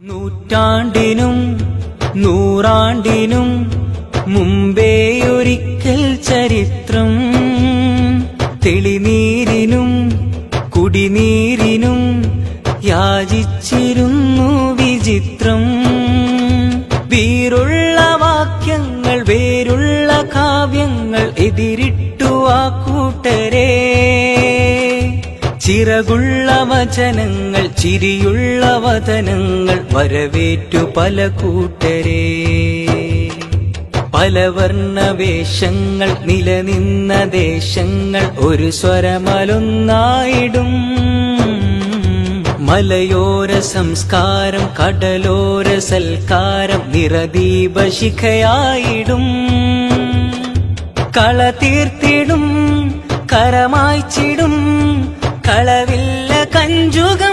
നൂറ്റാണ്ടിനും നൂറാണ്ടിനും മുമ്പേയൊരിക്കൽ ചരിത്രം തെളിനീരിനും കുടിനീരിനും യാചിച്ചിരുന്നു വിചിത്രം. വീറുള്ള വാക്യങ്ങൾ വേരുള്ള കാവ്യങ്ങൾ എതിരിട്ടു ആ കൂട്ടരെ. ചിറകുള്ള വചനങ്ങൾ ചിരിയുള്ള വദനങ്ങൾ വരവേറ്റു പല കൂട്ടരെ. പല വർണ്ണവേഷങ്ങൾ നിലനിന്ന ദേശങ്ങൾ ഒരു സ്വരമലൊന്നായിടും. മലയോര സംസ്കാരം കടലോര സൽക്കാരം നിറദീപശിഖയായിടും. കള തീർത്തിടും കരമായ്ച്ചിടും കളവില്ല കഞ്ചുകം.